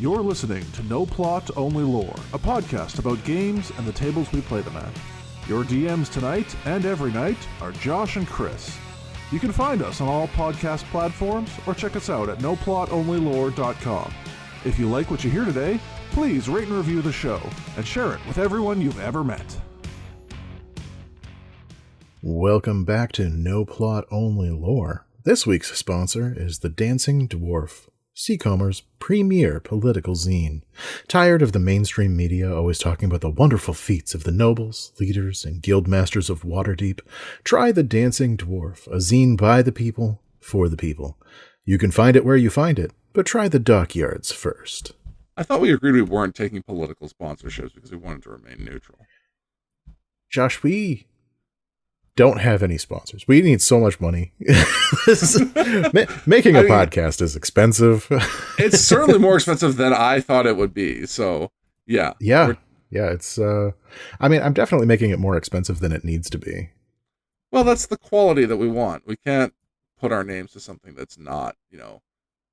You're listening to No Plot, Only Lore, a podcast about games and the tables we play them at. Your DMs tonight and every night are Josh and Chris. You can find us on all podcast platforms or check us out at noplotonlylore.com. If you like what you hear today, please rate and review the show and share it with everyone you've ever met. Welcome back to No Plot, Only Lore. This week's sponsor is the Dancing Dwarf, Seacomer's premier political zine. Tired of the mainstream media always talking about the wonderful feats of the nobles, leaders, and guild masters of Waterdeep? Try the Dancing Dwarf, a zine by the people, for the people. You can find it where you find it, but try the dockyards first. I thought we agreed we weren't taking political sponsorships because we wanted to remain neutral. Josh, we don't have any sponsors. We need so much money. Making a podcast is expensive. It's certainly more expensive than I thought it would be. So, yeah. Yeah. It's, I'm definitely making it more expensive than it needs to be. Well, that's the quality that we want. We can't put our names to something that's not,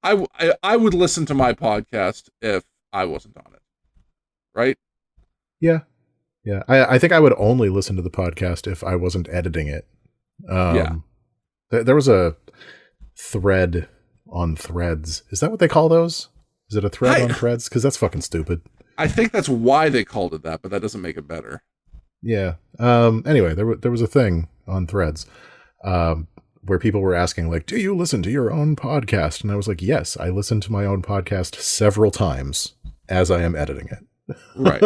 I would listen to my podcast if I wasn't on it. Right? Yeah. Yeah, I think I would only listen to the podcast if I wasn't editing it. There was a thread on Threads. Is that what they call those? Is it a thread on Threads? Because that's fucking stupid. I think that's why they called it that, but that doesn't make it better. Yeah. Anyway, there was a thing on Threads where people were asking, like, do you listen to your own podcast? And I was like, yes, I listen to my own podcast several times as I am editing it. Right.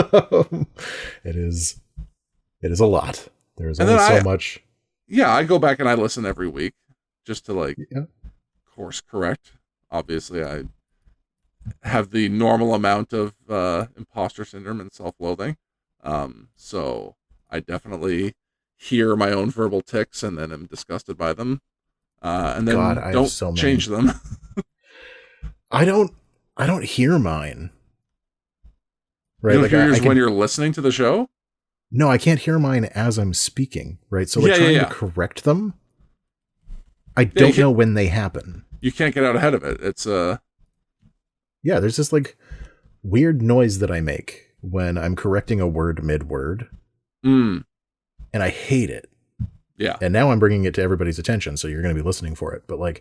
It is a lot. There's only so much. Yeah, I go back and I listen every week just to course correct. Obviously, I have the normal amount of imposter syndrome and self-loathing. So I definitely hear my own verbal tics and then am disgusted by them. And then don't change them. I don't hear mine. Right, you don't hear yours when you're listening to the show? No, I can't hear mine as I'm speaking, right? So trying to correct them, I don't know when they happen. You can't get out ahead of it. It's Yeah, there's this weird noise that I make when I'm correcting a word mid-word. And I hate it. Yeah. And now I'm bringing it to everybody's attention, so you're going to be listening for it. But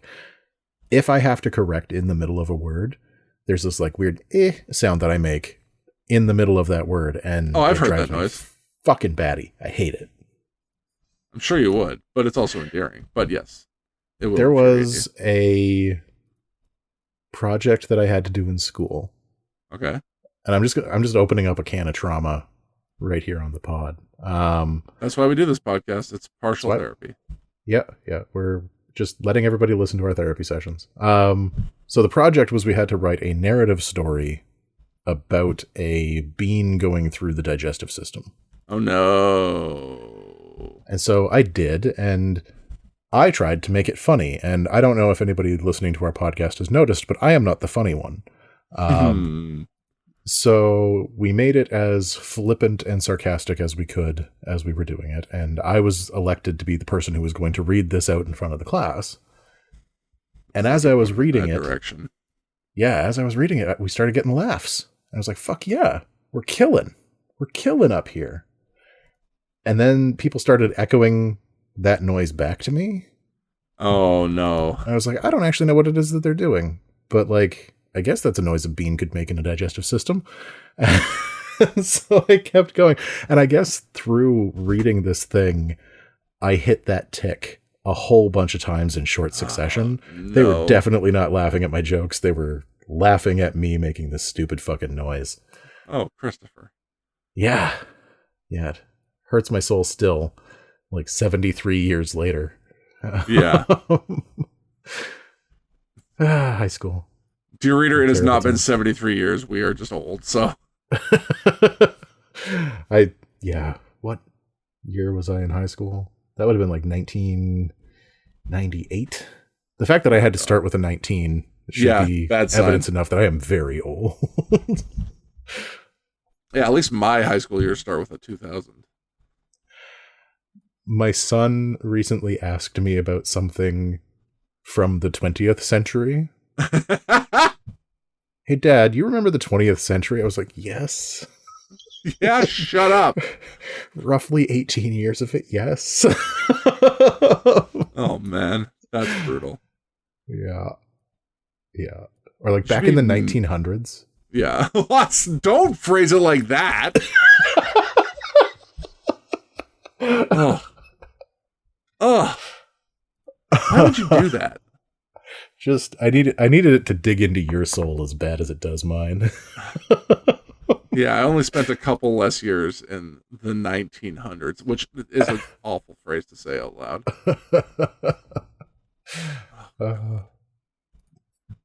if I have to correct in the middle of a word, there's this weird sound that I make in the middle of that word, and I've heard that noise. Fucking batty. I hate it. I'm sure you would, but it's also endearing. But yes, it will. There was a project that I had to do in school. Okay. And I'm just opening up a can of trauma right here on the pod. That's why we do this podcast. It's partial therapy. Yeah. We're just letting everybody listen to our therapy sessions. So the project was we had to write a narrative story about a bean going through the digestive system. Oh no. And so I did, and I tried to make it funny, and I don't know if anybody listening to our podcast has noticed, but I am not the funny one. So we made it as flippant and sarcastic as we could as we were doing it, and I was elected to be the person who was going to read this out in front of the class. And as I was reading it, we started getting laughs. I was like, fuck yeah, we're killing up here. And then people started echoing that noise back to me. Oh no. I was like, I don't actually know what it is that they're doing, but I guess that's a noise a bean could make in a digestive system. So I kept going. And I guess through reading this thing, I hit that tick a whole bunch of times in short succession. No. They were definitely not laughing at my jokes. They were laughing at me making this stupid fucking noise. Oh, Christopher. Yeah. It hurts my soul still, 73 years later. Yeah. High school. Dear reader, it has not been 73 years. We are just old, so. What year was I in high school? That would have been 1998. The fact that I had to start with a 19 should be evidence enough that I am very old. Yeah, at least my high school years start with a 2000. My son recently asked me about something from the 20th century. hey, Dad, you remember the 20th century? I was like, yes. Yeah, shut up. Roughly 18 years of it, yes. Oh, man. That's brutal. Yeah. Yeah. Or like Should back in the be- 1900s. Yeah. Don't phrase it like that. Ugh. Ugh. Why would you do that? Just I needed it to dig into your soul as bad as it does mine. Yeah, I only spent a couple less years in the 1900s, which is an awful phrase to say out loud.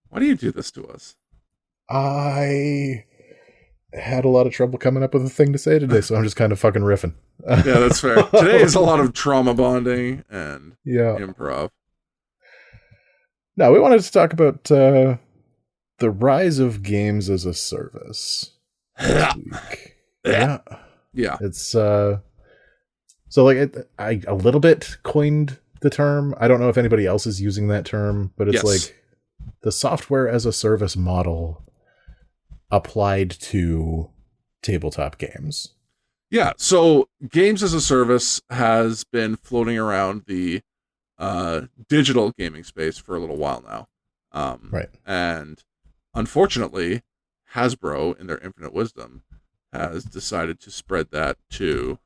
Why do you do this to us? I had a lot of trouble coming up with a thing to say today, so I'm just kind of fucking riffing. Yeah, that's fair. Today is a lot of trauma bonding and improv. No, we wanted to talk about the rise of games as a service this week. Yeah. It's so like I a little bit coined the term. I don't know if anybody else is using that term, but it's like the software as a service model applied to tabletop games. Yeah, so games as a service has been floating around the digital gaming space for a little while now. Right. And unfortunately, Hasbro, in their infinite wisdom, has decided to spread that to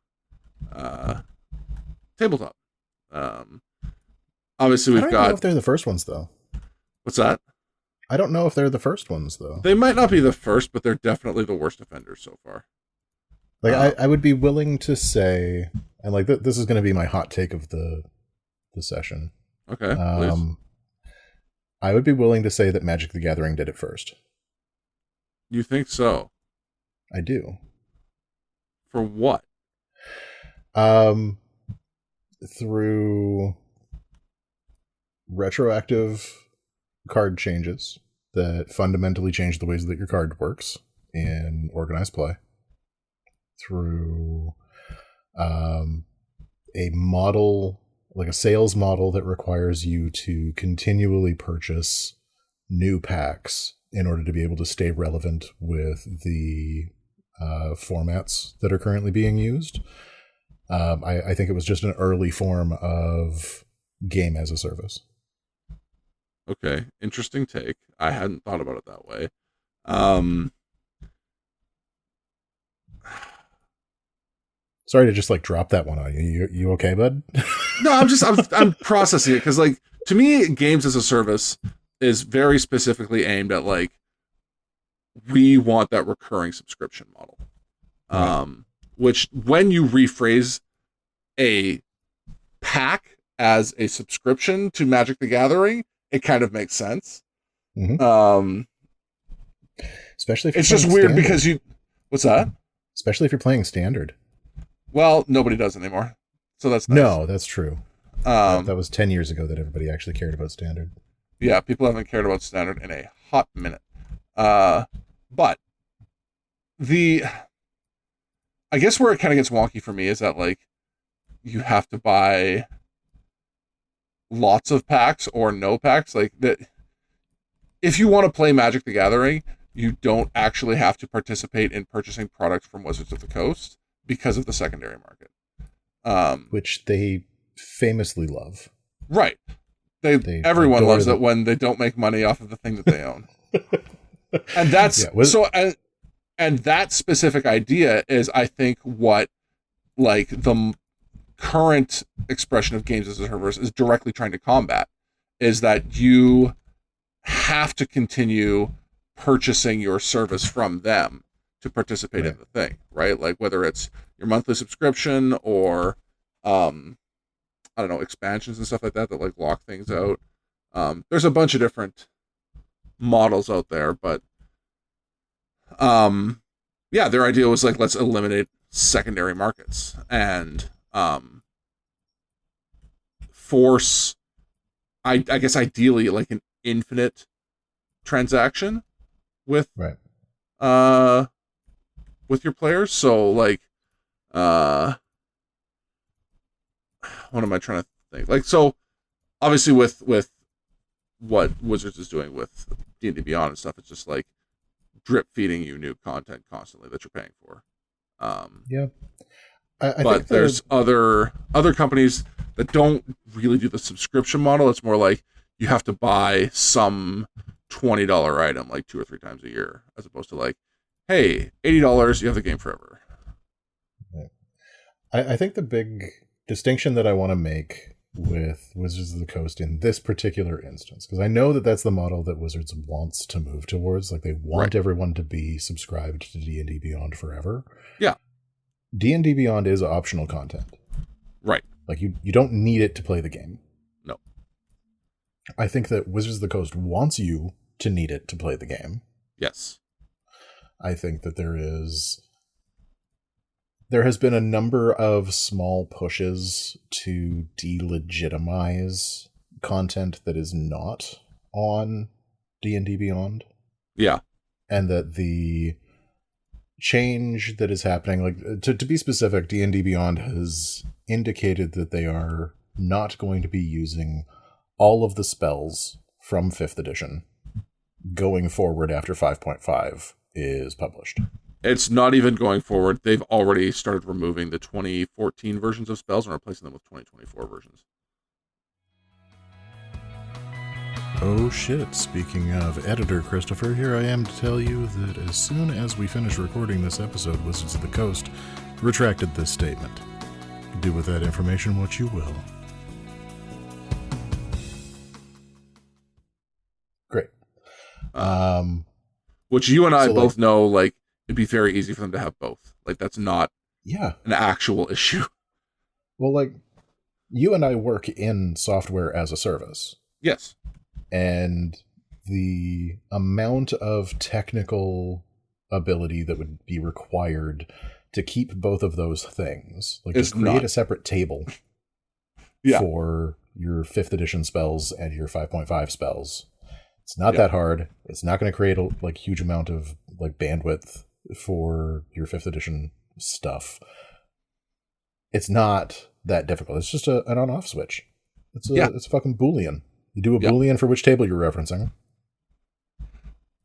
tabletop. Obviously, I don't know if they're the first ones, though. What's that? I don't know if they're the first ones, though. They might not be the first, but they're definitely the worst offenders so far. Like, I would be willing to say, and like this is going to be my hot take of the session. Okay, please. I would be willing to say that Magic the Gathering did it first. You think so? I do. For what? Through retroactive card changes that fundamentally change the ways that your card works in organized play. Through a model, like a sales model that requires you to continually purchase new packs in order to be able to stay relevant with the formats that are currently being used. I think it was just an early form of game as a service. Okay, interesting take. I hadn't thought about it that way. Sorry to just like drop that one on you. You okay, bud? No, I'm processing it because like to me, games as a service is very specifically aimed at like we want that recurring subscription model. Which when you rephrase a pack as a subscription to Magic the Gathering, it kind of makes sense. Mm-hmm. Especially if it's just weird standard. Because what's that? Especially if you're playing standard. Well, nobody does anymore. So that's nice. No, that's true. That was 10 years ago that everybody actually cared about standard. Yeah, people haven't cared about standard in a hot minute. But I guess where it kind of gets wonky for me is that like you have to buy lots of packs or no packs. Like that, if you want to play Magic the Gathering, you don't actually have to participate in purchasing products from Wizards of the Coast because of the secondary market, which they famously love. Right. Everyone loves it when they don't make money off of the thing that they own. And that's and that specific idea is, I think, what like the current expression of games as a service is directly trying to combat, is that you have to continue purchasing your service from them to participate in the thing, right? Like whether it's your monthly subscription or I don't know, expansions and stuff like that like lock things out. There's a bunch of different models out there, but yeah, their idea was like, let's eliminate secondary markets and force I guess ideally like an infinite transaction with with your players. So like what am I trying to think? Like, so obviously with what Wizards is doing with D&D Beyond and stuff, it's just like drip feeding you new content constantly that you're paying for. Yeah. I but think there's other companies that don't really do the subscription model. It's more like you have to buy some $20 item like 2 or 3 times a year, as opposed to like, hey, $80, you have the game forever. I think the big distinction that I want to make with Wizards of the Coast in this particular instance, because I know that that's the model that Wizards wants to move towards. Like, they want everyone to be subscribed to D&D Beyond forever. Yeah. D&D Beyond is optional content. Right. Like, you don't need it to play the game. No. I think that Wizards of the Coast wants you to need it to play the game. Yes. I think that there has been a number of small pushes to delegitimize content that is not on D&D Beyond. Yeah. And that the change that is happening, like, to be specific, D&D Beyond has indicated that they are not going to be using all of the spells from 5th edition going forward after 5.5 is published. It's not even going forward. They've already started removing the 2014 versions of spells and replacing them with 2024 versions. Oh shit, speaking of editor Christopher, here I am to tell you that as soon as we finish recording this episode, Wizards of the Coast retracted this statement. Do with that information what you will. Great. Which you and I both know, like, it'd be very easy for them to have both. Like, that's not an actual issue. Well, like, you and I work in software as a service. Yes. And the amount of technical ability that would be required to keep both of those things, like, to create a separate table for your 5th edition spells and your 5.5 spells. It's not that hard. It's not going to create a huge amount of bandwidth for your 5th edition stuff. It's not that difficult. It's just an on-off switch. It's a fucking Boolean. You do a Boolean for which table you're referencing.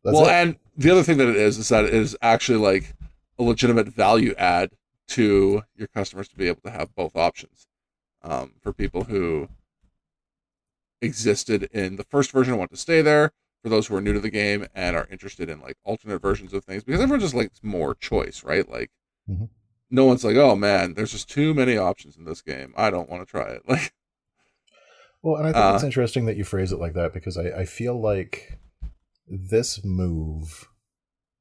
That's it. And the other thing that it is that it is actually like a legitimate value add to your customers to be able to have both options. For people who existed in the first version and want to stay there, for those who are new to the game and are interested in like alternate versions of things, because everyone just likes more choice, right? Like, no one's like, oh man, there's just too many options in this game, I don't want to try it. Like, well, and I think it's interesting that you phrase it like that, because I feel like this move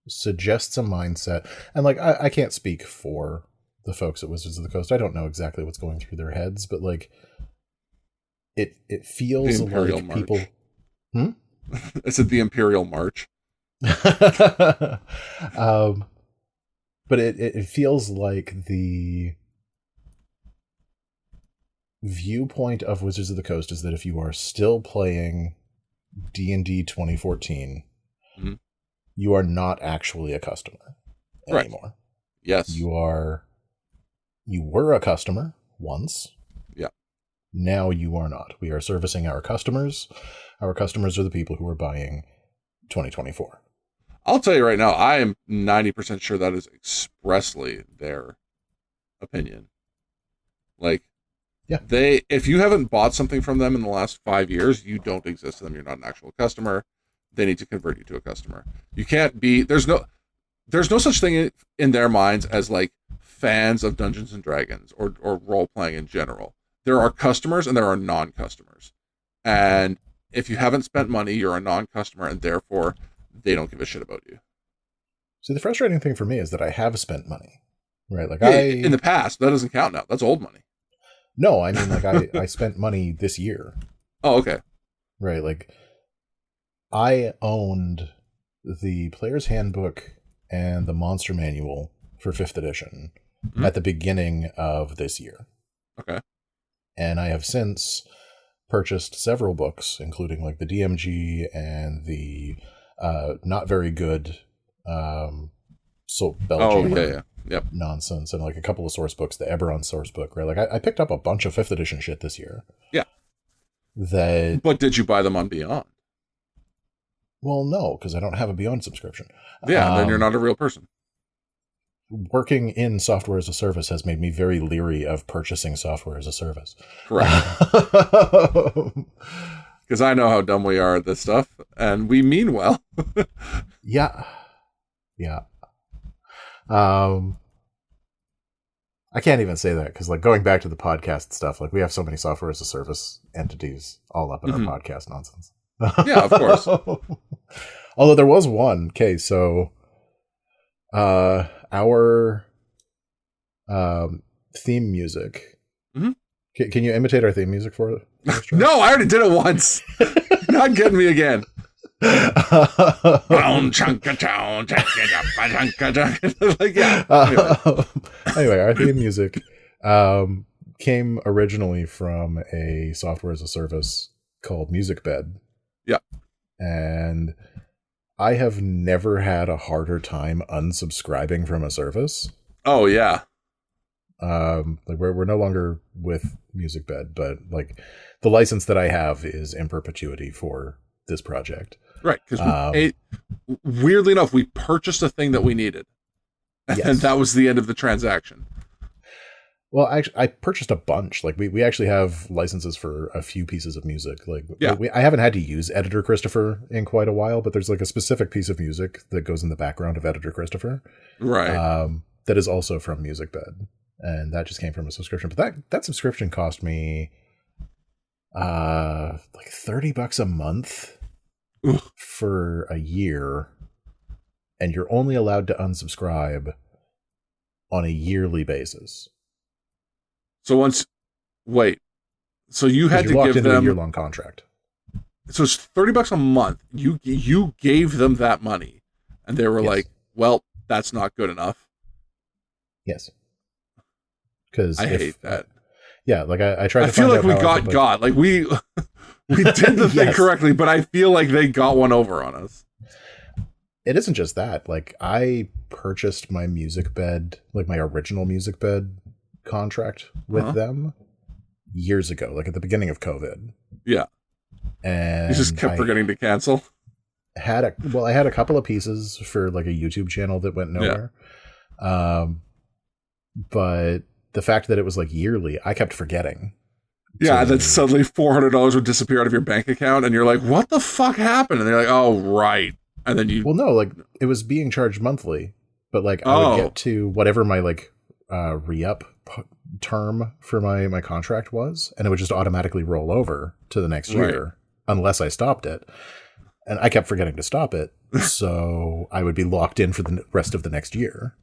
suggests a mindset, and like I can't speak for the folks at Wizards of the Coast. I don't know exactly what's going through their heads, but like it feels like March. People. I said the Imperial March. But it feels like the viewpoint of Wizards of the Coast is that if you are still playing D&D 2014, you are not actually a customer anymore. Right. Yes. You were a customer once. Yeah. Now you are not. We are servicing our customers. Our customers are the people who are buying 2024. I'll tell you right now, I am 90% sure that is expressly their opinion. Like, if you haven't bought something from them in the last 5 years, you don't exist to them. You're not an actual customer. They need to convert you to a customer. You can't be, there's no such thing in their minds as like fans of Dungeons and Dragons or role playing in general. There are customers and there are non-customers. And if you haven't spent money, you're a non-customer, and therefore they don't give a shit about you. See, the frustrating thing for me is that I have spent money, right? Like in the past, that doesn't count now. That's old money. No, I mean, like I spent money this year. Oh, okay. Right, like I owned the Player's Handbook and the Monster Manual for 5th edition at the beginning of this year. Okay. And I have since purchased several books, including like the DMG and the not very good Belgian nonsense, and like a couple of source books, the Eberron source book, right? Like I picked up a bunch of 5th edition shit this year. Yeah. But did you buy them on Beyond? Well, no, because I don't have a Beyond subscription. Yeah, and then you're not a real person. Working in software as a service has made me very leery of purchasing software as a service. Correct. Because I know how dumb we are at this stuff, and we mean well. Yeah. I can't even say that because, like, going back to the podcast stuff, like, we have so many software as a service entities all up in our podcast nonsense. Yeah, of course. Although there was one case, so our theme music. Mm-hmm. Can you imitate our theme music for it? No, I already did it once. Not getting me again. Like, yeah. Anyway, our theme music came originally from a software as a service called MusicBed. Yeah. And I have never had a harder time unsubscribing from a service. Oh yeah. Like we're no longer with MusicBed, but like the license that I have is in perpetuity for this project. Right, because weirdly enough, we purchased a thing that we needed, and that was the end of the transaction. Well, I purchased a bunch. Like we actually have licenses for a few pieces of music. Like I haven't had to use Editor Christopher in quite a while, but there's like a specific piece of music that goes in the background of Editor Christopher, right? That is also from MusicBed, and that just came from a subscription. But that subscription cost me like $30 a month. For a year, and you're only allowed to unsubscribe on a yearly basis. So so you had to give them a year-long contract. So it's $30 a month. You gave them that money, and they were like, "Well, that's not good enough." Yes, because I hate that. Yeah, like I tried. I feel like we got like we. We did the thing correctly, but I feel like they got one over on us. It isn't just that. Like, I purchased my MusicBed, like my original MusicBed contract with them years ago, like at the beginning of COVID. Yeah. And you just kept forgetting to cancel? I had a couple of pieces for like a YouTube channel that went nowhere. Yeah. But the fact that it was like yearly, I kept forgetting. Yeah, and then suddenly $400 would disappear out of your bank account, and you're like, "What the fuck happened?" And they're like, "Oh, right." And then you... Well, no, like, it was being charged monthly, but, like, I would get to whatever my, like, re-up term for my contract was, and it would just automatically roll over to the next year, unless I stopped it. And I kept forgetting to stop it, so I would be locked in for the rest of the next year.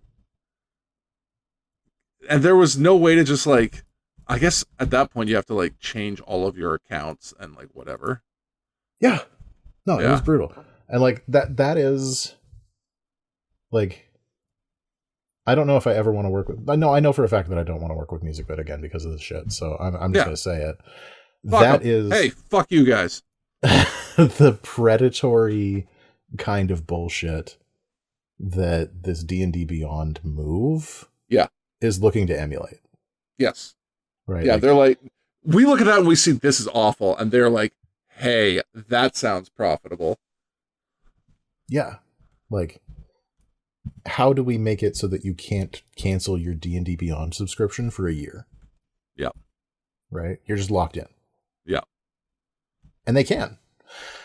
And there was no way to just, like... I guess at that point you have to like change all of your accounts and like whatever. Yeah. No, it was brutal. And like that is like, I don't know if I ever want to work with, I know for a fact that I don't want to work with MusicBed again because of this shit. So I'm just going to say it. Hey, fuck you guys. The predatory kind of bullshit that this D&D Beyond move is looking to emulate. Yes. Right. Yeah, they're like, we look at that and we see this is awful, and they're like, hey, that sounds profitable. Yeah. Like, how do we make it so that you can't cancel your D&D Beyond subscription for a year? Yeah. Right? You're just locked in. Yeah. And they can.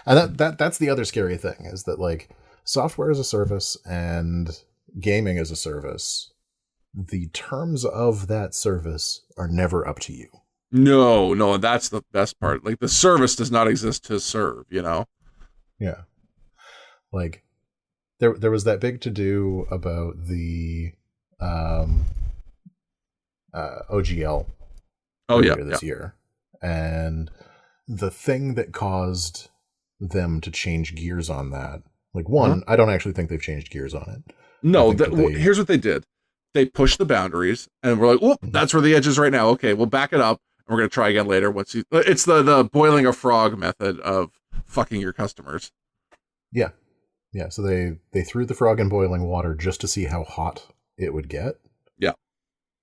And that's the other scary thing, is that, like, software as a service and gaming as a service, the terms of that service are never up to you. No, that's the best part. Like, the service does not exist to serve, you know? Yeah. Like, there was that big to-do about the OGL this year. And the thing that caused them to change gears on that, like, one, I don't actually think they've changed gears on it. No, here's what they did. They pushed the boundaries, and we're like, "Whoop, that's where the edge is right now." Okay, we'll back it up, and we're gonna try again later. It's the boiling a frog method of fucking your customers. Yeah. So they threw the frog in boiling water just to see how hot it would get. Yeah,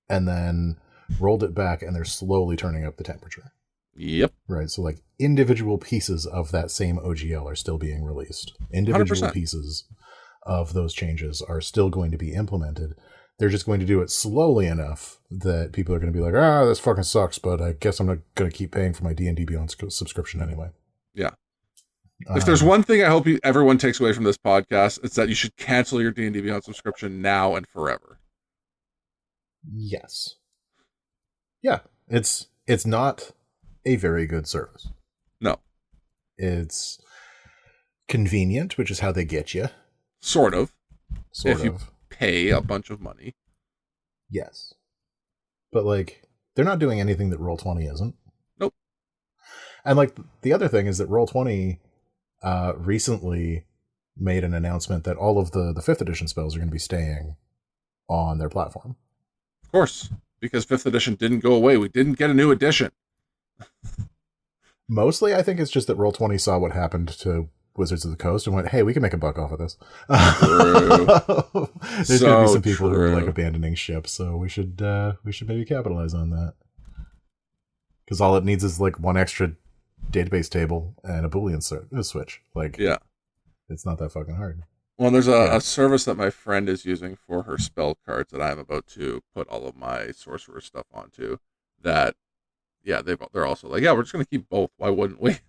and then rolled it back, and they're slowly turning up the temperature. Yep. Right. So like individual pieces of that same OGL are still being released. Individual 100%. pieces of those changes are still going to be implemented. They're just going to do it slowly enough that people are going to be like, this fucking sucks, but I guess I'm not going to keep paying for my D&D Beyond subscription anyway. Yeah. If there's one thing I hope everyone takes away from this podcast, it's that you should cancel your D&D Beyond subscription now and forever. Yes. Yeah. It's not a very good service. No. It's convenient, which is how they get you. Sort of. Sort if of. you pay a bunch of money. Yes. But, like, they're not doing anything that Roll20 isn't. Nope. And, like, the other thing is that Roll20 recently made an announcement that all of the 5th edition spells are going to be staying on their platform. Of course. Because 5th edition didn't go away. We didn't get a new edition. Mostly, I think it's just that Roll20 saw what happened to Wizards of the Coast and went, hey, we can make a buck off of this. There's going to be some people who are like abandoning ship, so we should maybe capitalize on that. Because all it needs is like one extra database table and a Boolean switch. Like, yeah, it's not that fucking hard. Well, there's a service that my friend is using for her spell cards that I'm about to put all of my sorcerer stuff onto. That, yeah, they're also like, yeah, we're just gonna keep both. Why wouldn't we?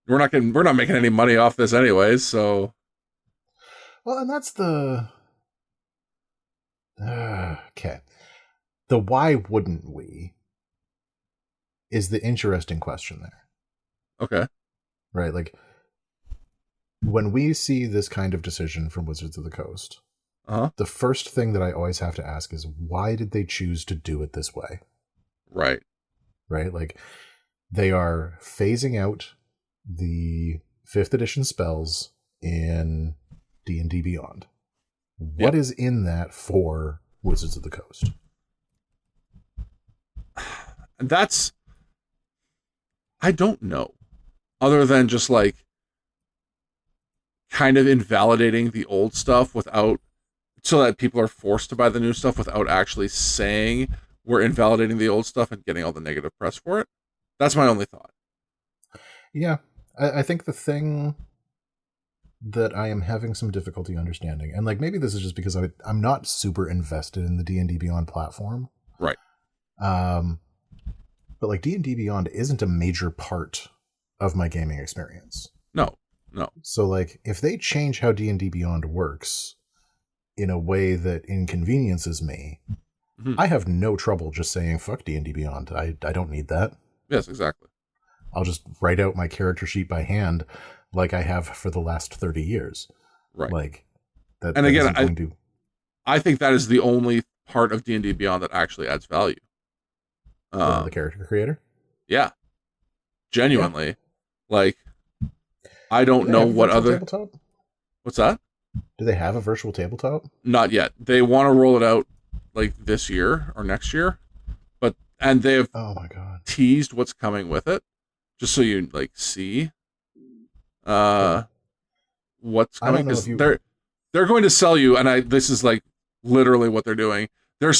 We're not making any money off this anyways. So, well, and that's the okay. The why wouldn't we is the interesting question there. Okay, right, like. When we see this kind of decision from Wizards of the Coast, the first thing that I always have to ask is, why did they choose to do it this way? Right. Right? Like, they are phasing out the 5th edition spells in D&D Beyond. What is in that for Wizards of the Coast? That's... I don't know. Other than just, like, kind of invalidating the old stuff so that people are forced to buy the new stuff without actually saying we're invalidating the old stuff and getting all the negative press for it. That's my only thought. Yeah. I think the thing that I am having some difficulty understanding, and like maybe this is just because I'm not super invested in the D&D Beyond platform. Right. But like D&D Beyond isn't a major part of my gaming experience. No. So, like, if they change how D&D Beyond works in a way that inconveniences me, I have no trouble just saying, fuck D&D Beyond. I don't need that. Yes, exactly. I'll just write out my character sheet by hand like I have for the last 30 years. Right. Like, that. And again, I think that is the only part of D&D Beyond that actually adds value. The character creator? Yeah. Genuinely. Yeah. Like, I don't know what other... Tabletop? What's that? Do they have a virtual tabletop? Not yet. They want to roll it out like this year or next year. And they have teased what's coming with it. Just so you like see what's coming. Because they're going to sell you, and this is like literally what they're doing. They're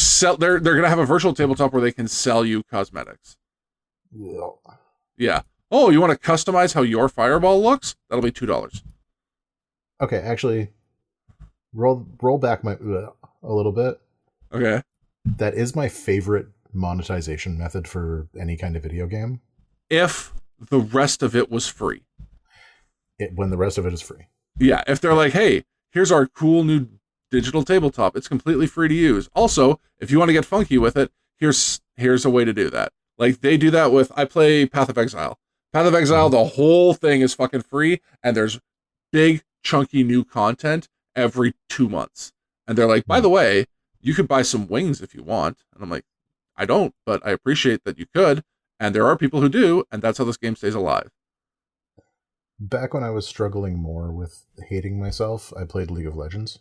gonna have a virtual tabletop where they can sell you cosmetics. Yeah. Oh, you want to customize how your fireball looks? That'll be $2. Okay, actually, roll back a little bit. Okay. That is my favorite monetization method for any kind of video game. If the rest of it was free. When the rest of it is free. Yeah, if they're like, hey, here's our cool new digital tabletop. It's completely free to use. Also, if you want to get funky with it, here's a way to do that. Like, they do that with... I play Path of Exile. Path of Exile, the whole thing is fucking free, and there's big, chunky new content every 2 months. And they're like, by the way, you could buy some wings if you want. And I'm like, I don't, but I appreciate that you could. And there are people who do, and that's how this game stays alive. Back when I was struggling more with hating myself, I played League of Legends.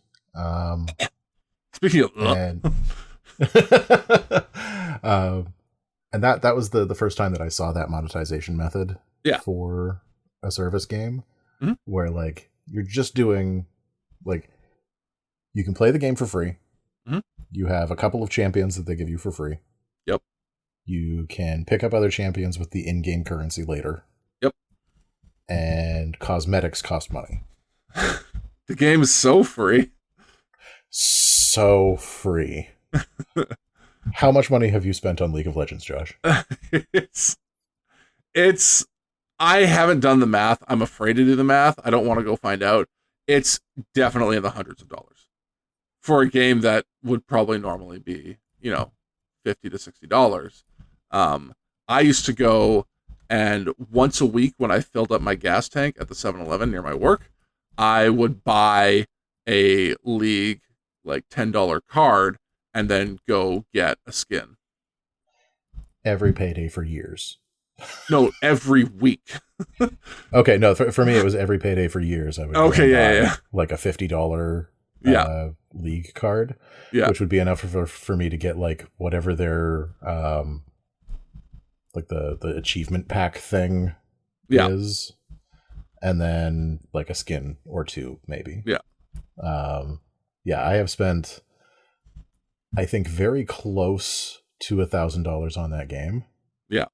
Speaking of... And that was the first time that I saw that monetization method for a service game, where like you're just doing like you can play the game for free. You have a couple of champions that they give you for free. Yep. You can pick up other champions with the in-game currency later. Yep. and cosmetics cost money. The game is so free. So free. How much money have you spent on League of Legends, Josh? It's I haven't done the math. I'm afraid to do the math. I don't want to go find out. It's definitely in the hundreds of dollars for a game that would probably normally be, $50 to $60. I used to go, and once a week when I filled up my gas tank at the 7-Eleven near my work, I would buy a League like $10 card and then go get a skin. Every payday for years. No, every week. Okay, no, for me it was every payday for years. I would buy like a $50 League card, which would be enough for me to get like whatever their like the achievement pack thing is, and then like a skin or two maybe. I have spent, I think, very close to $1,000 on that game. Yeah.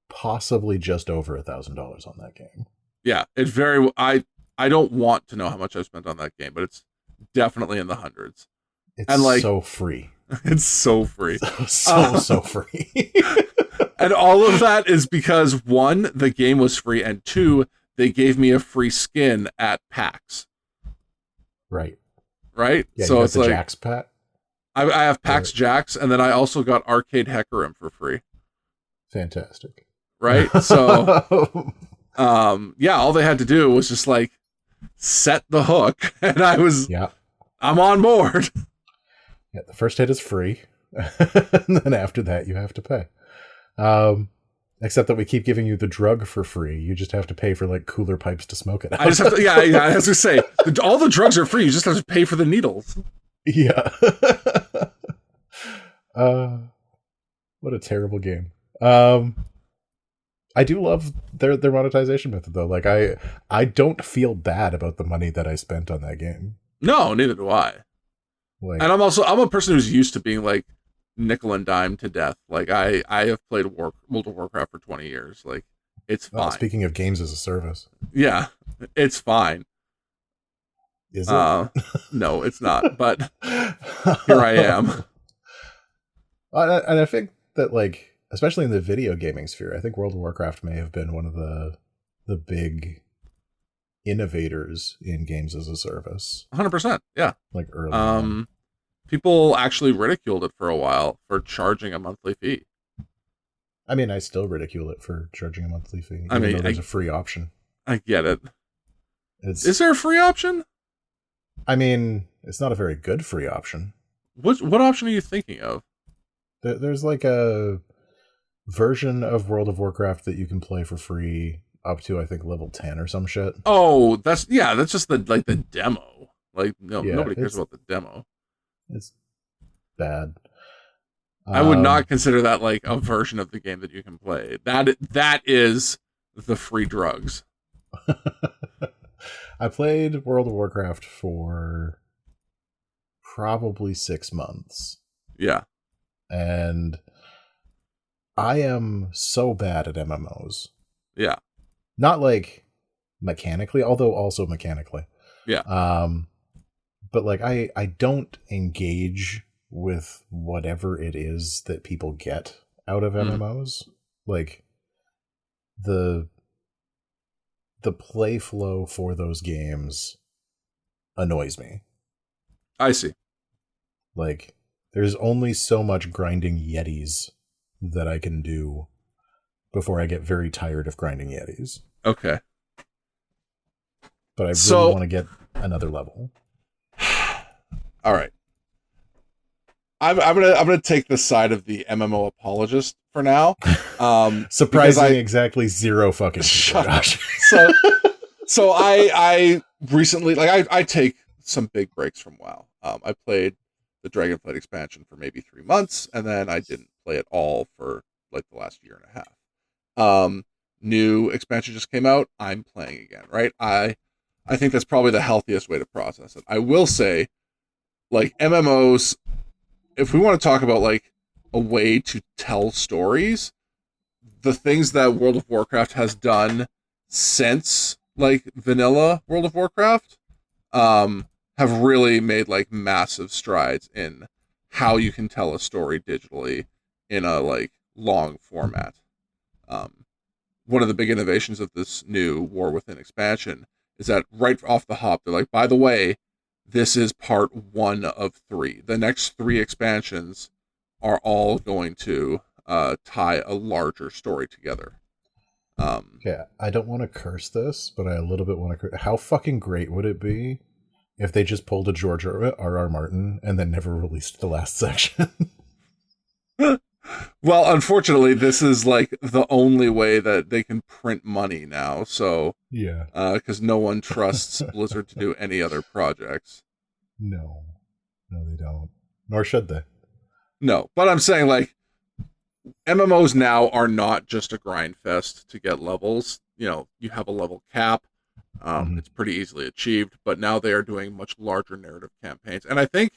Possibly just over $1,000 on that game. Yeah, it very. I don't want to know how much I've spent on that game, but it's definitely in the hundreds. It's and like so free. It's so free. So free. And all of that is because 1, the game was free, and 2, they gave me a free skin at PAX. Right. Yeah, so it's the like Jax pack. I have PAX Jax, and then I also got Arcade Hecarim for free. Fantastic. Right? So all they had to do was just like set the hook, and I'm on board. Yeah, the first hit is free. And then after that you have to pay. Except that we keep giving you the drug for free. You just have to pay for like cooler pipes to smoke it out. I just have to, I was gonna say all the drugs are free. You just have to pay for the needles. Yeah. What a terrible game. I do love their monetization method though. Like I don't feel bad about the money that I spent on that game. No, neither do I. Like, and I'm a person who's used to being like nickel and dime to death. Like I have played World of Warcraft for 20 years. Like it's fine. Speaking of games as a service. Yeah, it's fine. Is it? No, it's not. But here I am. And I think that like, especially in the video gaming sphere, I think World of Warcraft may have been one of the big innovators in games as a service. 100%. Yeah. Like early on. People actually ridiculed it for a while for charging a monthly fee. I mean, I still ridicule it for charging a monthly fee. Even though there's a free option. I get it. Is there a free option? I mean, it's not a very good free option. What option are you thinking of? There's like a version of World of Warcraft that you can play for free up to, I think, level 10 or some shit. Oh, that's just the demo. Like nobody cares about the demo. It's bad. I would not consider that like a version of the game that you can play. That is the free drugs. I played World of Warcraft for probably 6 months. Yeah. And I am so bad at MMOs. Yeah. Not like mechanically, although also mechanically. Yeah. But like I don't engage with whatever it is that people get out of MMOs. Like the play flow for those games annoys me. I see. Like there's only so much grinding Yetis that I can do before I get very tired of grinding Yetis. Okay. But I really want to get another level. All right. I'm gonna take the side of the MMO apologist for now. Surprisingly, exactly zero fucking Josh. So I recently, like, I take some big breaks from WoW. I played the Dragonflight expansion for maybe 3 months, and then I didn't play it all for like the last year and a half. New expansion just came out. I'm playing again, right? I think that's probably the healthiest way to process it. I will say, like, MMOs, if we want to talk about like a way to tell stories, the things that World of Warcraft has done since like vanilla World of Warcraft have really made like massive strides in how you can tell a story digitally in a like long format. One of the big innovations of this new War Within expansion is that right off the hop, they're like, by the way, this is part 1 of 3. The next 3 expansions are all going to tie a larger story together. Yeah, I don't want to curse this, but I a little bit want to curse. How fucking great would it be if they just pulled a George R.R. Martin and then never released the last section? Well, unfortunately, this is like the only way that they can print money now. So yeah, because no one trusts Blizzard to do any other projects. No, they don't. Nor should they. No, but I'm saying like MMOs now are not just a grind fest to get levels. You know, you have a level cap. It's pretty easily achieved, but now they are doing much larger narrative campaigns. And I think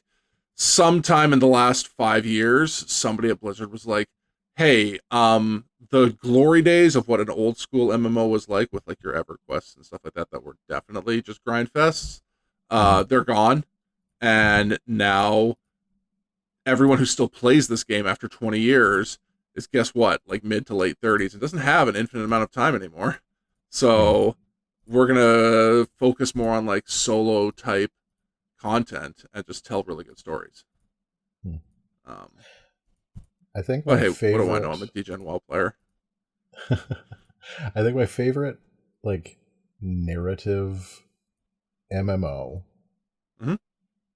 sometime in the last 5 years, somebody at Blizzard was like, hey, the glory days of what an old school MMO was like with like your EverQuests and stuff like that were definitely just grind fests, they're gone. And now everyone who still plays this game after 20 years is, guess what, like mid to late 30s. It doesn't have an infinite amount of time anymore. So we're going to focus more on like solo type content and just tell really good stories. I think my favorite... What do I know? I'm a DGen WoW player. I think my favorite like narrative MMO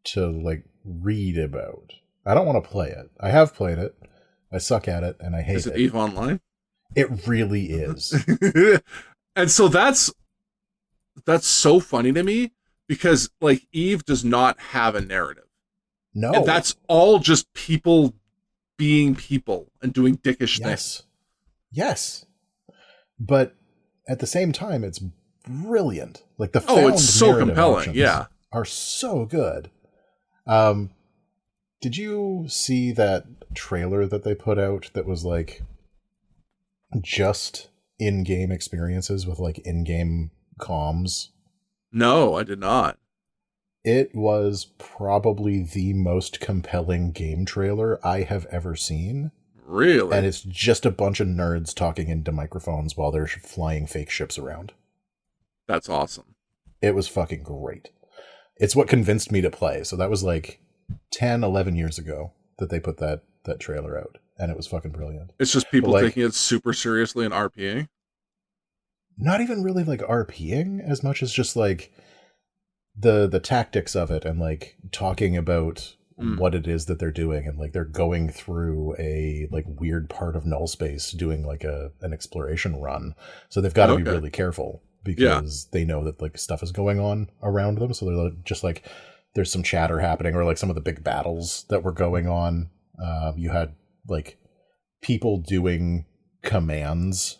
to like read about. I don't want to play it. I have played it. I suck at it and I hate it. Is it EVE Online? It really is. And so that's so funny to me because like EVE does not have a narrative. No. And that's all just people being people and doing dickish things. Yes. But at the same time, it's brilliant. Like the found it's so compelling. Yeah. Are so good. Did you see that trailer that they put out that was like just in-game experiences with like in-game comms? No, I did not. It was probably the most compelling game trailer I have ever seen. Really? And it's just a bunch of nerds talking into microphones while they're flying fake ships around. That's awesome. It was fucking great. It's what convinced me to play. So that was like 10, 11 years ago that they put that trailer out. And it was fucking brilliant. It's just people taking it super seriously and RPing? Not even really like RPing as much as just like the tactics of it and like talking about what it is that they're doing, and like they're going through a like weird part of null space doing like an exploration run, so they've got to be really careful because they know that like stuff is going on around them, so they're just like there's some chatter happening, or like some of the big battles that were going on, you had like people doing commands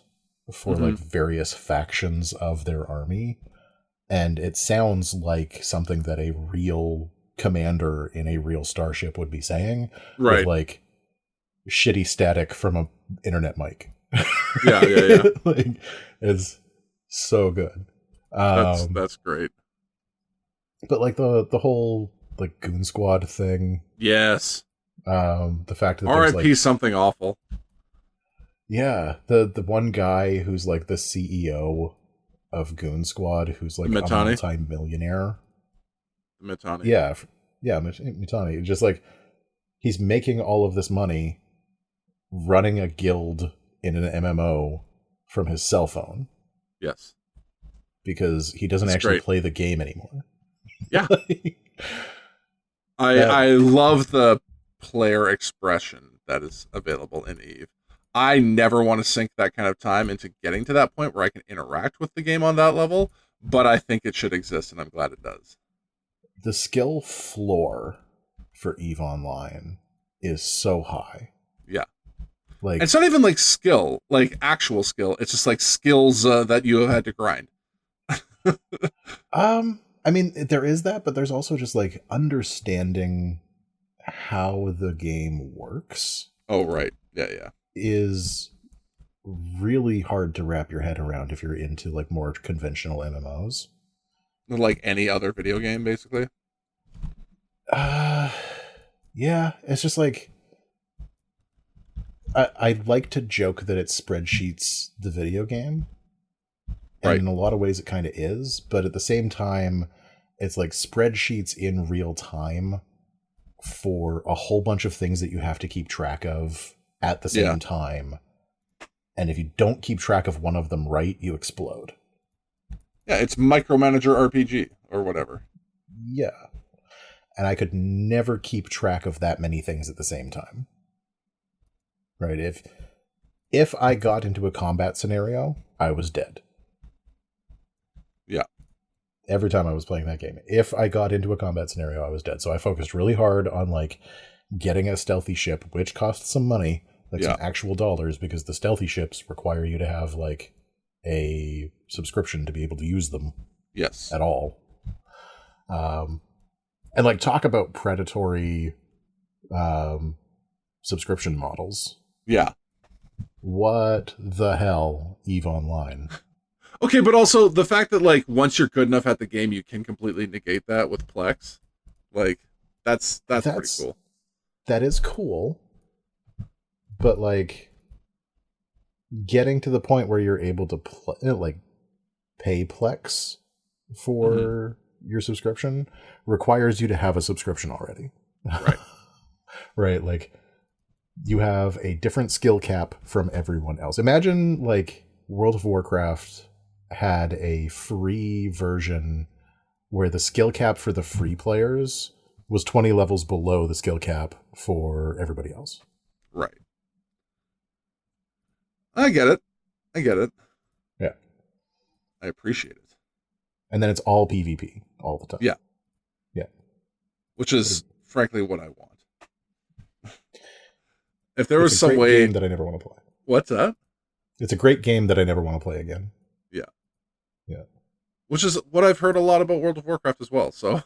for like various factions of their army. And it sounds like something that a real commander in a real starship would be saying. Right. With like shitty static from a internet mic. Yeah. Like, it's so good. That's great. But like the whole like Goon Squad thing. Yes. The fact that R.I.P. like, something awful. Yeah. The one guy who's like the CEO of Goon Squad, who's like Mitani? a multi-millionaire. Mitani. Yeah, Mitani. Just like he's making all of this money running a guild in an MMO from his cell phone. Yes. Because he doesn't actually play the game anymore. Yeah. I love the player expression that is available in EVE. I never want to sink that kind of time into getting to that point where I can interact with the game on that level, but I think it should exist, and I'm glad it does. The skill floor for EVE Online is so high. Yeah. Like, it's not even like skill, like actual skill. It's just like skills that you have had to grind. I mean, there is that, but there's also just like understanding how the game works. Oh, right. Yeah. Is really hard to wrap your head around if you're into like more conventional MMOs. Like any other video game, basically. Yeah, it's just like I like to joke that it's spreadsheets the video game. And Right. in a lot of ways it kind of is, but at the same time, it's like spreadsheets in real time for a whole bunch of things that you have to keep track of at the same time. And if you don't keep track of one of them right, you explode. Yeah, it's micromanager RPG or whatever. Yeah. And I could never keep track of that many things at the same time. Right? If I got into a combat scenario, I was dead. Yeah. Every time I was playing that game. If I got into a combat scenario, I was dead. So I focused really hard on like getting a stealthy ship, which costs some money, like some actual dollars, because the stealthy ships require you to have like a subscription to be able to use them. Yes. At all. And like talk about predatory subscription models. Yeah. What the hell, EVE Online? Okay, but also the fact that like once you're good enough at the game, you can completely negate that with Plex. Like that's pretty cool. That is cool. But like getting to the point where you're able to pay Plex for your subscription requires you to have a subscription already. Right. Right, like you have a different skill cap from everyone else. Imagine like World of Warcraft had a free version where the skill cap for the free players was 20 levels below the skill cap for everybody else. Right. I get it. Yeah. I appreciate it. And then it's all PvP all the time. Yeah. Yeah. Which is frankly what I want. If there was some way game that I never want to play. What's that? It's a great game that I never want to play again. Yeah. Yeah. Which is what I've heard a lot about World of Warcraft as well, so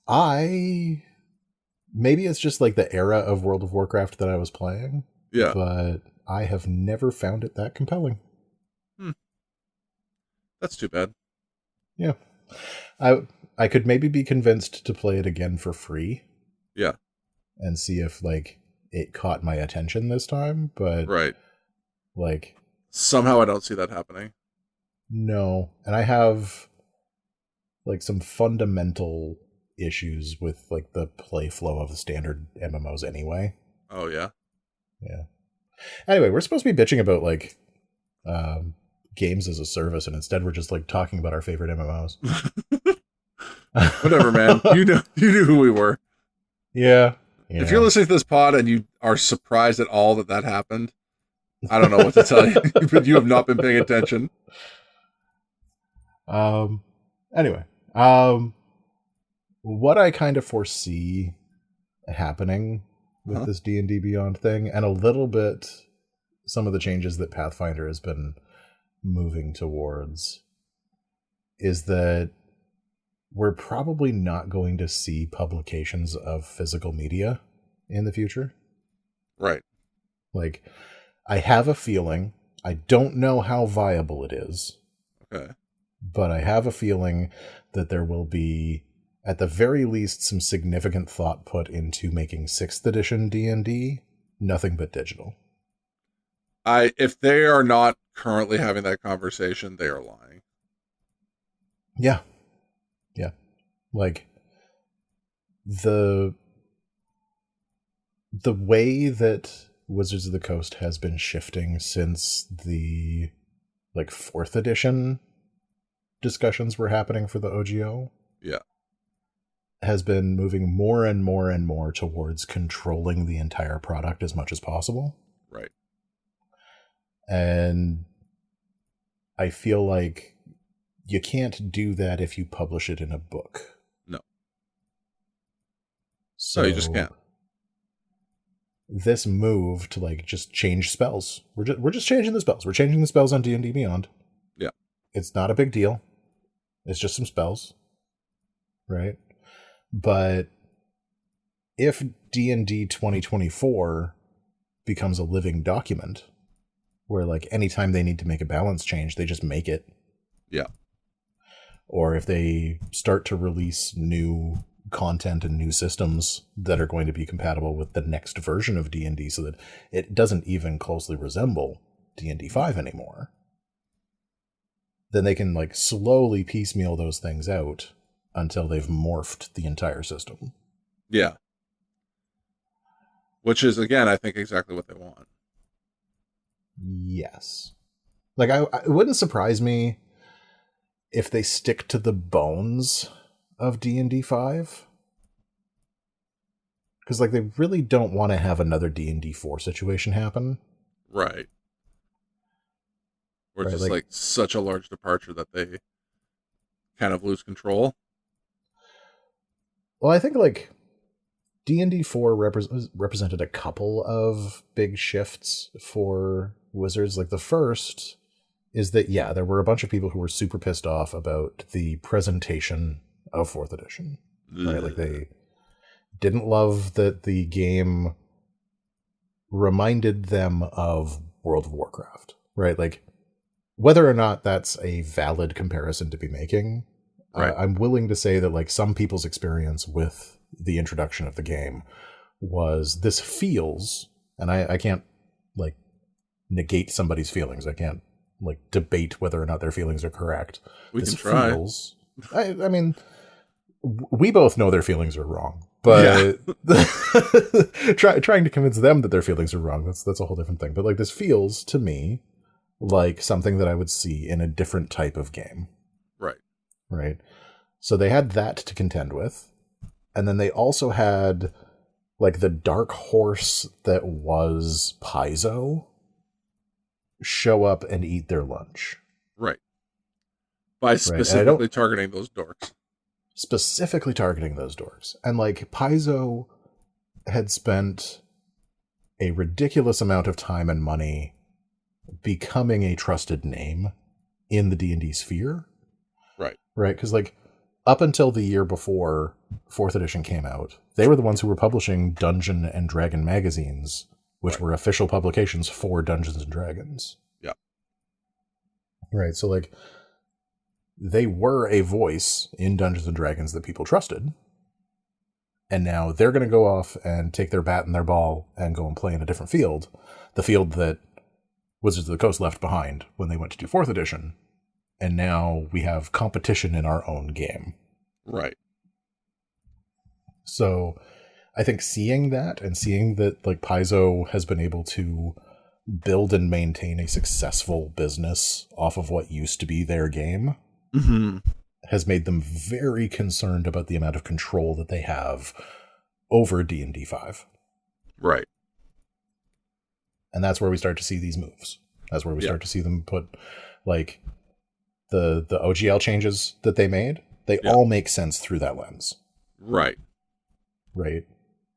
maybe it's just like the era of World of Warcraft that I was playing. Yeah. But I have never found it that compelling. That's too bad. Yeah. I could maybe be convinced to play it again for free. Yeah. And see if like it caught my attention this time, but right. Like somehow I don't see that happening. No. And I have like some fundamental issues with like the play flow of the standard MMOs anyway. Oh yeah. Yeah. Anyway, we're supposed to be bitching about like games as a service, and instead we're just like talking about our favorite MMOs. Whatever, man. You knew who we were. Yeah. If you're listening to this pod and you are surprised at all that happened, I don't know what to tell you. But you have not been paying attention. Anyway, what I kind of foresee happening with this D&D Beyond thing, and a little bit some of the changes that Pathfinder has been moving towards, is that we're probably not going to see publications of physical media in the future. Right. Like, I have a feeling, I don't know how viable it is. Okay. But I have a feeling that there will be, at the very least, some significant thought put into making 6th edition D&D nothing but digital. If they are not currently having that conversation, they are lying. Yeah. Yeah. Like, the way that Wizards of the Coast has been shifting since the, like, 4th edition discussions were happening for the OGO. Yeah. Has been moving more and more and more towards controlling the entire product as much as possible. Right. And I feel like you can't do that if you publish it in a book. No. So you just can't. This move to like just change spells. We're just changing the spells. We're changing the spells on D&D Beyond. Yeah. It's not a big deal. It's just some spells. Right? But if D&D 2024 becomes a living document, where like anytime they need to make a balance change, they just make it. Yeah. Or if they start to release new content and new systems that are going to be compatible with the next version of D&D so that it doesn't even closely resemble D&D 5 anymore, then they can like slowly piecemeal those things out until they've morphed the entire system. Yeah. Which is, again, I think exactly what they want. Yes. Like, it wouldn't surprise me if they stick to the bones of D&D 5. Because, like, they really don't want to have another D&D 4 situation happen. Right. Or Right, just, like, such a large departure that they kind of lose control. Well, I think, like, D&D 4 represented a couple of big shifts for Wizards. Like, the first is that, yeah, there were a bunch of people who were super pissed off about the presentation of 4th edition. Right? Like, they didn't love that the game reminded them of World of Warcraft. Right? Like, whether or not that's a valid comparison to be making, right. I'm willing to say that, like, some people's experience with the introduction of the game was this feels, and I can't, like, negate somebody's feelings. I can't, like, debate whether or not their feelings are correct. This can try. Feels, I mean, we both know their feelings are wrong, but trying to convince them that their feelings are wrong, that's a whole different thing. But, like, this feels to me like something that I would see in a different type of game. Right. So they had that to contend with. And then they also had, like, the dark horse that was Paizo show up and eat their lunch. Right. By specifically targeting those dorks. Specifically targeting those dorks. And, like, Paizo had spent a ridiculous amount of time and money becoming a trusted name in the D&D sphere. Right, because, like, up until the year before 4th edition came out, they were the ones who were publishing Dungeon and Dragon magazines, which were official publications for Dungeons and Dragons. Yeah. Right, so, like, they were a voice in Dungeons and Dragons that people trusted, and now they're going to go off and take their bat and their ball and go and play in a different field, the field that Wizards of the Coast left behind when they went to do 4th edition. And now we have competition in our own game. Right. So I think seeing that and seeing that, like, Paizo has been able to build and maintain a successful business off of what used to be their game has made them very concerned about the amount of control that they have over D&D 5. Right. And that's where we start to see these moves. That's where we start to see them put, like, the OGL changes that they made, they all make sense through that lens. Right. Right.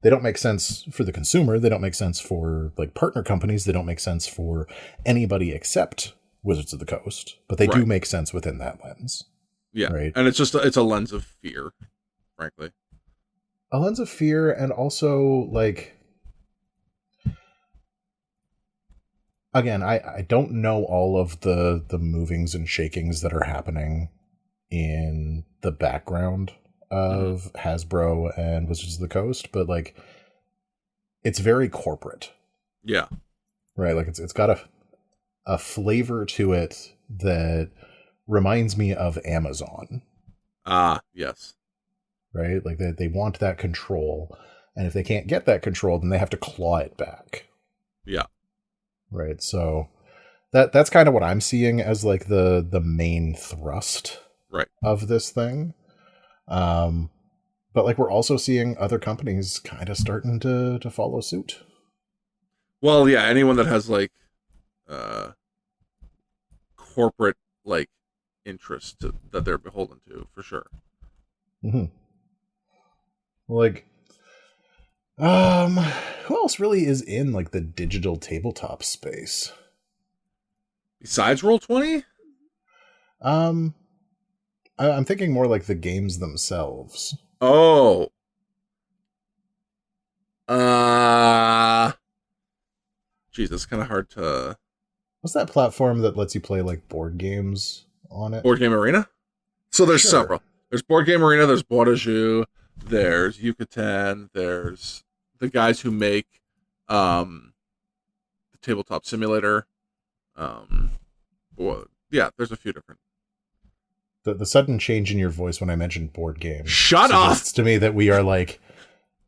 They don't make sense for the consumer. They don't make sense for, like, partner companies. They don't make sense for anybody except Wizards of the Coast, but they do make sense within that lens. Yeah. Right. And it's just, it's a lens of fear, frankly. A lens of fear, and also, like, again, I don't know all of the movings and shakings that are happening in the background of Hasbro and Wizards of the Coast, but, like, it's very corporate. Yeah. Right, like, it's got a flavor to it that reminds me of Amazon. Ah, yes. Right? Like, they want that control, and if they can't get that control, then they have to claw it back. Yeah. Right, so that's kind of what I'm seeing as, like, the main thrust of this thing. But, like, we're also seeing other companies kind of starting to follow suit. Well, yeah, anyone that has, like, corporate, like, interest that they're beholden to, for sure. Like, who else really is in, like, the digital tabletop space? Besides Roll20? I'm thinking more like the games themselves. Oh. Geez, it's kind of hard to What's that platform that lets you play like board games on it? Board Game Arena? So there's several. There's Board Game Arena, there's Board de Jeu, there's Yucatan, there's the guys who make the Tabletop Simulator. Yeah, there's a few different. The sudden change in your voice when I mentioned board games Shut up! To me that we are like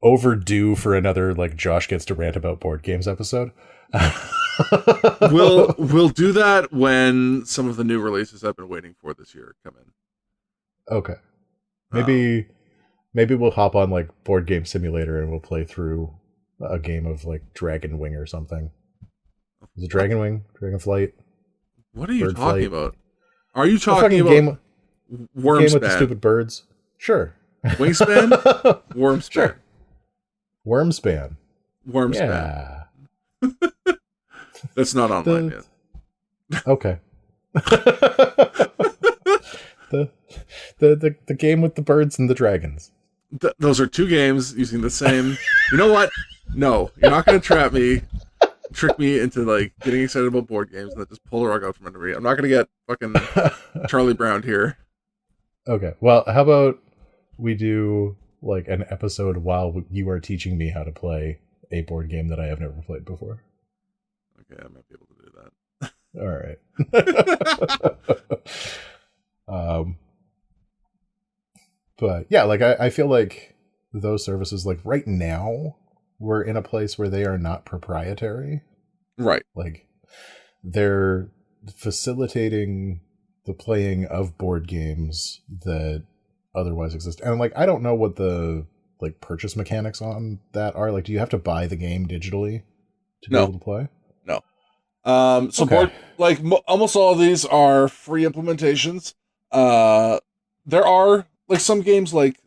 overdue for another like Josh gets to rant about board games episode. We'll do that when some of the new releases I've been waiting for this year come in. Okay. Maybe we'll hop on like Board Game Simulator and we'll play through a game of like Dragon Wing or something. Is it Dragon Wing? Dragon Flight? What are you Bird talking Flight? about? Are you talking about game Wormspan? With the stupid birds? Sure. Wingspan? Wormspan. Sure. Wormspan. Wormspan. Yeah. That's not online yet. Okay. the game with the birds and the dragons. Those are two games using the same. You know what? No, you're not going to trick me into like getting excited about board games and then just pull the rug out from under me. I'm not going to get fucking Charlie Brown here. Okay. Well, how about we do like an episode while you are teaching me how to play a board game that I have never played before. Okay, I might be able to do that. All right. But yeah, like I feel like those services, like right now, we're in a place where they are not proprietary. Right. Like they're facilitating the playing of board games that otherwise exist. And like I don't know what the like purchase mechanics on that are. Like, do you have to buy the game digitally to be able to play? No. So almost all of these are free implementations. There are like some games like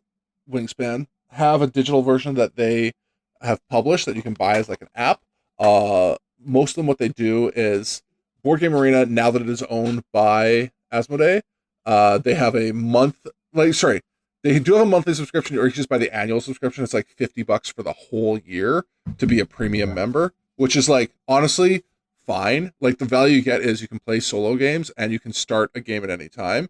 Wingspan have a digital version that they have published that you can buy as like an app. Most of them, what they do is Board Game Arena, now that it is owned by Asmodee, they have a month, they do have a monthly subscription, or you just buy the annual subscription. It's like $50 for the whole year to be a premium member, which is like, honestly, fine. Like the value you get is you can play solo games and you can start a game at any time.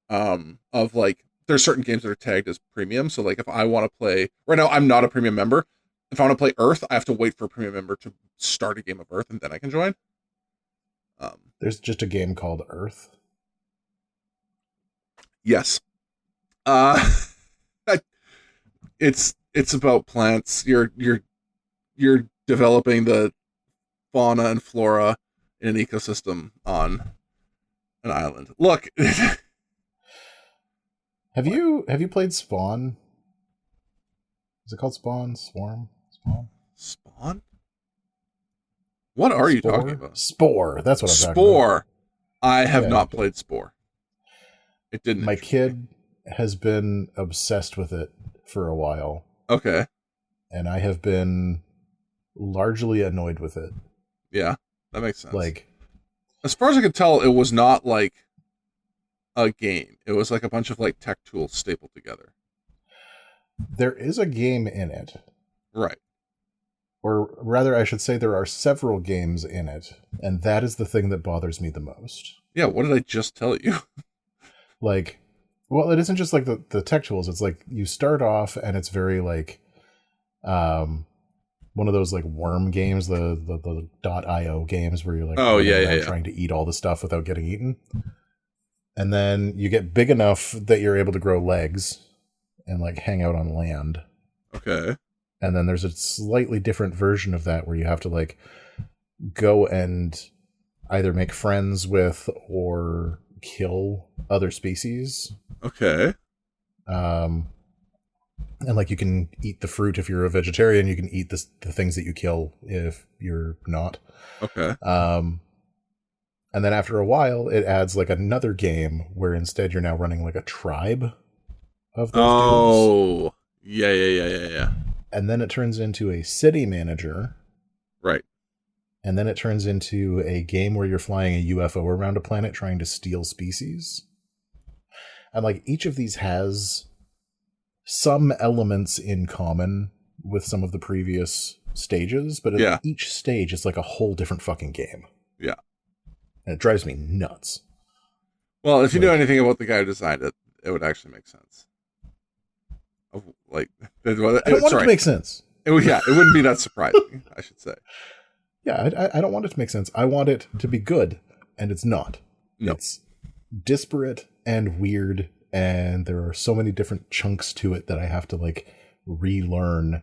Of like, there's certain games that are tagged as premium. So like if I want to play, right now I'm not a premium member. If I want to play Earth, I have to wait for a premium member to start a game of Earth and then I can join. There's just a game called Earth. Yes. It's about plants. You're developing the fauna and flora in an ecosystem on an island. Look. Have you played Spawn? Is it called Spawn? Swarm? Spawn? What are you talking about? Spore. That's what I'm talking about. Spore. I have not played Spore. It didn't. My kid has been obsessed with it for a while. Okay. And I have been largely annoyed with it. Yeah, that makes sense. Like, as far as I could tell, it was not like a game. It was like a bunch of like tech tools stapled together. There is a game in it. Right. Or rather, I should say there are several games in it. And that is the thing that bothers me the most. Yeah, what did I just tell you? Like, well, it isn't just like the tech tools. It's like you start off and it's very like one of those like worm games, the .io games where you're like trying to eat all the stuff without getting eaten. And then you get big enough that you're able to grow legs and like hang out on land. Okay. And then there's a slightly different version of that where you have to like go and either make friends with or kill other species. Okay. And like you can eat the fruit if you're a vegetarian. You can eat the things that you kill if you're not. Okay. And then after a while, it adds like another game where instead you're now running like a tribe of those dudes. Yeah. And then it turns into a city manager. Right. And then it turns into a game where you're flying a UFO around a planet trying to steal species. And like each of these has some elements in common with some of the previous stages, but at each stage it's like a whole different fucking game. Yeah. And it drives me nuts. Well, if you know anything about the guy who designed it, it would actually make sense. I don't want it to make sense. It wouldn't be that surprising, I should say. Yeah, I don't want it to make sense. I want it to be good, and it's not. No. It's disparate and weird, and there are so many different chunks to it that I have to like relearn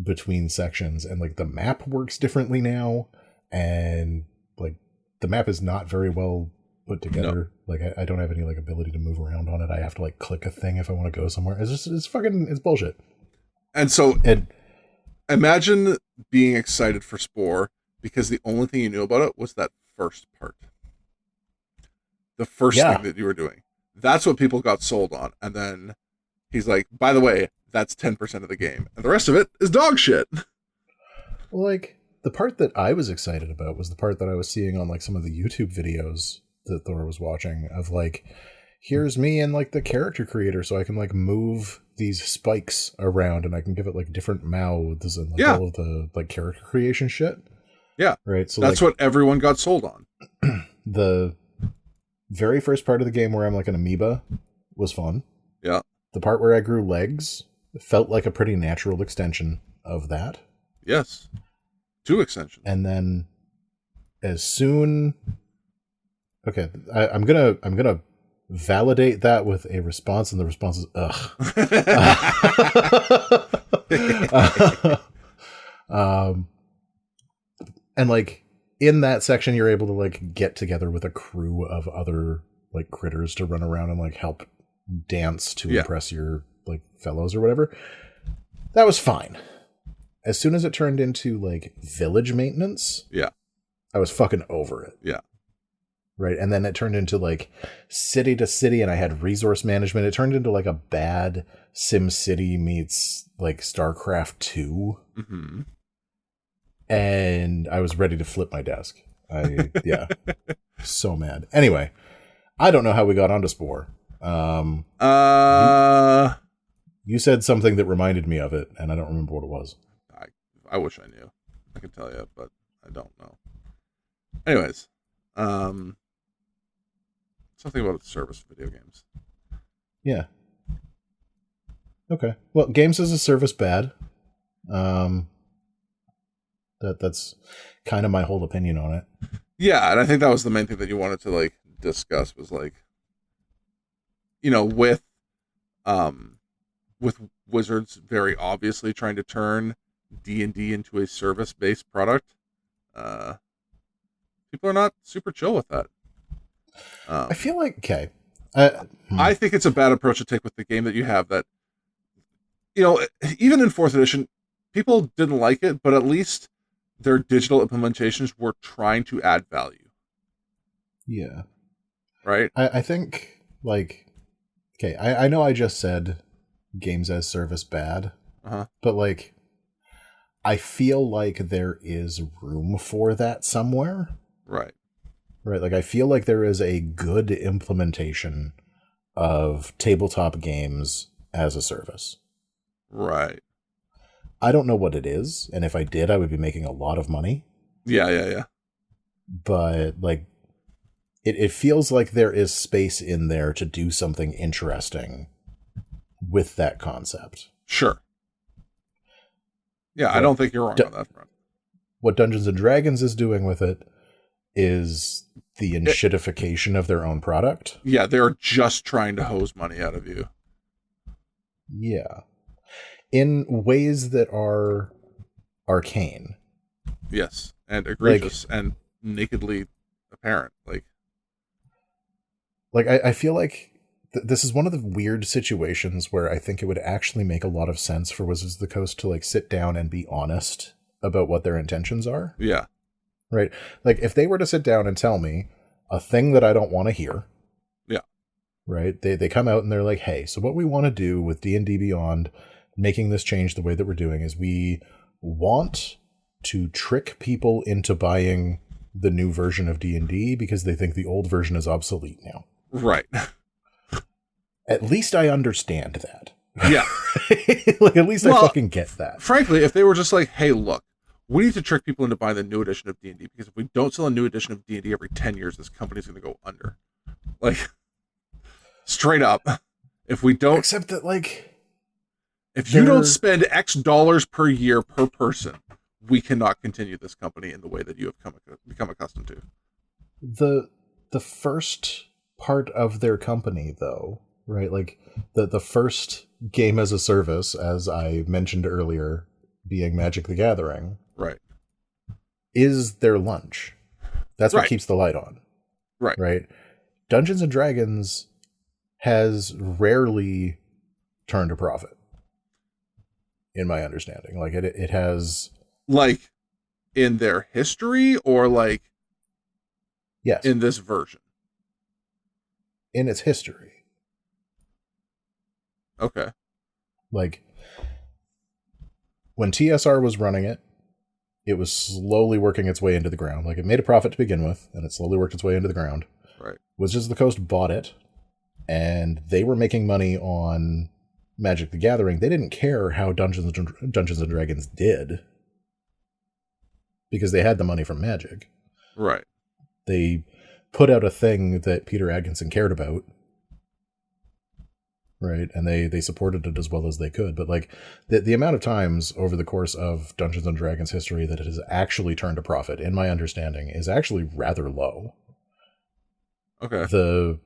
between sections, and like the map works differently now, and like the map is not very well put together. No. Like I don't have any like ability to move around on it. I have to like click a thing if I want to go somewhere. It's bullshit. And so imagine being excited for Spore because the only thing you knew about it was that first part. The first thing that you were doing. That's what people got sold on. And then he's like, by the way, that's 10% of the game. And the rest of it is dog shit. Well, like, the part that I was excited about was the part that I was seeing on, like, some of the YouTube videos that Thor was watching of, like, here's me and, like, the character creator, so I can, like, move these spikes around and I can give it, like, different mouths and, like, all of the, like, character creation shit. Yeah. Right? So that's like, what everyone got sold on. The very first part of the game where I'm, like, an amoeba was fun. Yeah. The part where I grew legs felt like a pretty natural extension of that. Yes. 2 extensions. And then as soon... Okay, I'm gonna validate that with a response, and the response is ugh. And like in that section, you're able to like get together with a crew of other like critters to run around and like help dance to impress your like fellows or whatever. That was fine. As soon as it turned into like village maintenance, I was fucking over it. Yeah. Right. And then it turned into like city to city, and I had resource management. It turned into like a bad SimCity meets like StarCraft 2. Mm-hmm. And I was ready to flip my desk. So mad. Anyway, I don't know how we got onto Spore. You said something that reminded me of it, and I don't remember what it was. I wish I knew. I could tell you, but I don't know. Anyways, something about service video games. Yeah. Okay. Well, games as a service bad. That's kind of my whole opinion on it. Yeah, and I think that was the main thing that you wanted to like discuss was like, you know, with Wizards very obviously trying to turn D&D into a service-based product. People are not super chill with that. I feel like, okay. I think it's a bad approach to take with the game that you have that, you know, even in 4th edition, people didn't like it, but at least their digital implementations were trying to add value. Yeah. Right? I think, like, okay, I know I just said games as service bad, but, like, I feel like there is room for that somewhere. Right. Right. Like, I feel like there is a good implementation of tabletop games as a service. Right. I don't know what it is, and if I did, I would be making a lot of money. Yeah. But, like, it feels like there is space in there to do something interesting with that concept. Sure. Yeah, I don't think you're wrong on that front. What Dungeons & Dragons is doing with it is the enshittification of their own product. Yeah, they're just trying to hose money out of you. Yeah. In ways that are arcane. Yes, and egregious, and nakedly apparent. Like I feel like this is one of the weird situations where I think it would actually make a lot of sense for Wizards of the Coast to like sit down and be honest about what their intentions are. Yeah. Right? Like, if they were to sit down and tell me a thing that I don't want to hear. Yeah. Right? They come out and they're like, hey, so what we want to do with D&D Beyond, making this change the way that we're doing, is we want to trick people into buying the new version of D&D because they think the old version is obsolete now. Right. At least I understand that. Yeah. Like, at least I fucking get that. Frankly, if they were just like, hey, look, we need to trick people into buying the new edition of D&D, because if we don't sell a new edition of D&D every 10 years, this company's going to go under. Like, straight up. If we don't... Except that, like... If you don't spend X dollars per year per person, we cannot continue this company in the way that you have become accustomed to. The first part of their company, though, right? Like, the first game as a service, as I mentioned earlier, being Magic the Gathering... Right. Is their lunch. That's what right. keeps the light on. Right. Right. Dungeons and Dragons has rarely turned a profit, in my understanding. Like it has, like, in their history, or like, yes, in this version, in its history. Okay. Like, when TSR was running it, it was slowly working its way into the ground. Like, it made a profit to begin with, and it slowly worked its way into the ground. Right. Wizards of the Coast bought it, and they were making money on Magic the Gathering. They didn't care how Dungeons and Dragons did, because they had the money from Magic. Right. They put out a thing that Peter Adkison cared about, right? And they supported it as well as they could. But like the amount of times over the course of Dungeons and Dragons history that it has actually turned a profit, in my understanding, is actually rather low. Okay. The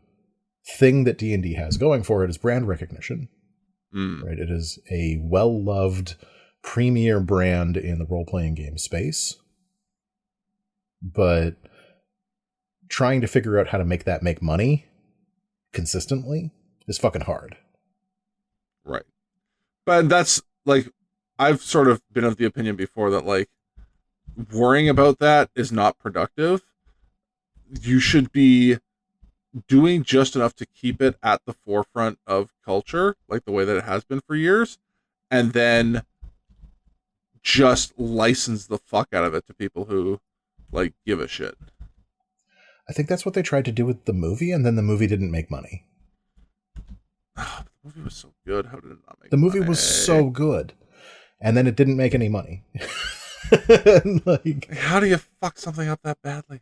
thing that D&D has going for it is brand recognition. Right? It is a well-loved premier brand in the role-playing game space. But trying to figure out how to make that make money consistently is fucking hard. Right. But that's, like, I've sort of been of the opinion before that, like, worrying about that is not productive. You should be doing just enough to keep it at the forefront of culture, like the way that it has been for years, and then just license the fuck out of it to people who, like, give a shit. I think that's what they tried to do with the movie, and then the movie didn't make money. The movie was so good. How did it not make The movie money? was so good, and then it didn't make any money. Like, how do you fuck something up that badly?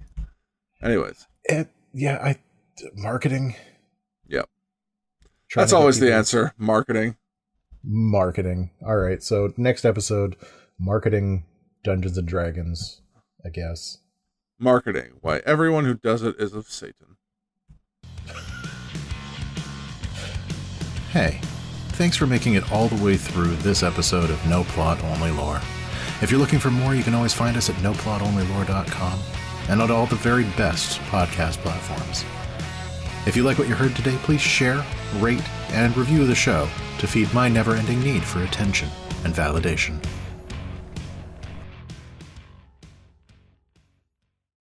Anyways. Marketing. Yep. That's always the answer. Marketing. All right. So next episode, marketing Dungeons and Dragons, I guess. Marketing. Why everyone who does it is of Satan. Hey, thanks for making it all the way through this episode of No Plot Only Lore. If you're looking for more, you can always find us at noplotonlylore.com and on all the very best podcast platforms. If you like what you heard today, please share, rate, and review the show to feed my never-ending need for attention and validation.